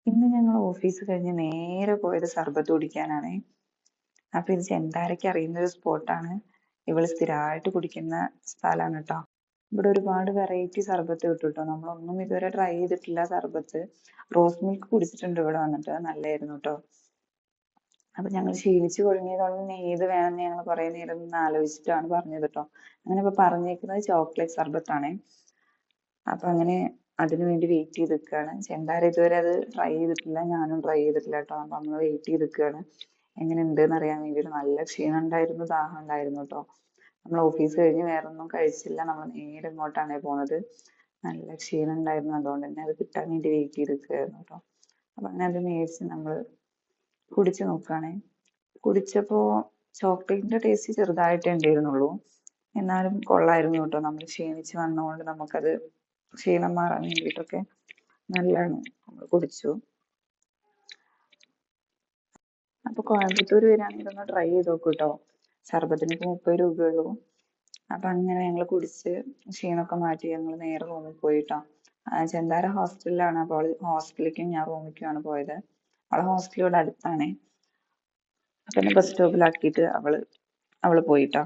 ഇന്ന് ഞങ്ങൾ ഓഫീസ് കഴിഞ്ഞ് നേരെ പോയത് സർബത്ത് കുടിക്കാനാണ്. അപ്പൊ ഇത് ചെന്താരയ്ക്ക് അറിയുന്ന ഒരു സ്പോട്ടാണ്. ഇവള് സ്ഥിരമായിട്ട് കുടിക്കുന്ന സ്ഥലമാണ് കേട്ടോ. ഇവിടെ ഒരുപാട് വെറൈറ്റി സർബത്ത് കിട്ടും കേട്ടോ. നമ്മളൊന്നും ഇതുവരെ ട്രൈ ചെയ്തിട്ടില്ല സർബത്ത്. റോസ് മിൽക്ക് കുടിച്ചിട്ടുണ്ട് ഇവിടെ വന്നിട്ട്, നല്ലായിരുന്നു കേട്ടോ. അപ്പൊ ഞങ്ങൾ ക്ഷീണിച്ചു കുഴങ്ങിയതുകൊണ്ട് ഏത് വേണമെന്ന് ഞങ്ങൾ കുറെ നേരം നിന്ന് ആലോചിച്ചിട്ടാണ് പറഞ്ഞത് കേട്ടോ. അങ്ങനെ ഇപ്പൊ പറഞ്ഞേക്കുന്നത് ചോക്ലേറ്റ് സർബത്താണ്. അപ്പൊ അങ്ങനെ അതിനു വേണ്ടി വെയിറ്റ് ചെയ്ത് നിൽക്കുകയാണ്. ചെന്താര ഇതുവരെ അത് ട്രൈ ചെയ്തിട്ടില്ല, ഞാനും ട്രൈ ചെയ്തിട്ടില്ല കേട്ടോ. അപ്പൊ നമ്മൾ വെയിറ്റ് ചെയ്ത് നിൽക്കുകയാണ് എങ്ങനെ ഉണ്ട് എന്ന് അറിയാൻ വേണ്ടിയിട്ട്. നല്ല ക്ഷീണം ഉണ്ടായിരുന്നു, ദാഹം ഉണ്ടായിരുന്നു കേട്ടോ. നമ്മൾ ഓഫീസ് കഴിഞ്ഞ് വേറെ ഒന്നും കഴിച്ചില്ല, നമ്മൾ നേരെ ഇങ്ങോട്ടാണ് പോകുന്നത്. നല്ല ക്ഷീണം ഉണ്ടായിരുന്നു, അതുകൊണ്ട് തന്നെ അത് കിട്ടാൻ വേണ്ടി വെയിറ്റ് ചെയ്ത് നിൽക്കുകയായിരുന്നു കേട്ടോ. അപ്പൊ അങ്ങനെ അത് മേടിച്ച് നമ്മൾ കുടിച്ചു നോക്കുകയാണെ. കുടിച്ചപ്പോ ചോക്ലേറ്റിന്റെ ടേസ്റ്റ് ചെറുതായിട്ടേ ഉണ്ടായിരുന്നുള്ളൂ, എന്നാലും കൊള്ളായിരുന്നു കേട്ടോ. നമ്മൾ ക്ഷീണിച്ച് വന്നതുകൊണ്ട് നമുക്കത് ക്ഷീണം മാറാൻ വേണ്ടിയിട്ടൊക്കെ നല്ലതാണ്. നമ്മൾ കുടിച്ചു. അപ്പൊ കോയമ്പത്തൂർ വരികയാണെങ്കിൽ ഒന്ന് ട്രൈ ചെയ്ത് നോക്കൂ കേട്ടോ. സർബത്തിന് ഇപ്പൊ 30 രൂപയുള്ളൂ. അപ്പൊ അങ്ങനെ ഞങ്ങൾ കുടിച്ച് ക്ഷീണമൊക്കെ മാറ്റി ഞങ്ങൾ നേരെ റൂമിൽ പോയിട്ടോ. ചെന്താര ഹോസ്റ്റലിലാണ്. അപ്പോൾ അവള് ഹോസ്റ്റലിലേക്കും ഞാൻ റൂമിലേക്കുമാണ് പോയത്. അവളെ ഹോസ്റ്റൽ ഇവിടെ അടുത്താണേ. അപ്പൊ എന്നെ ബസ് സ്റ്റോപ്പിലാക്കിയിട്ട് അവള് പോയിട്ടോ.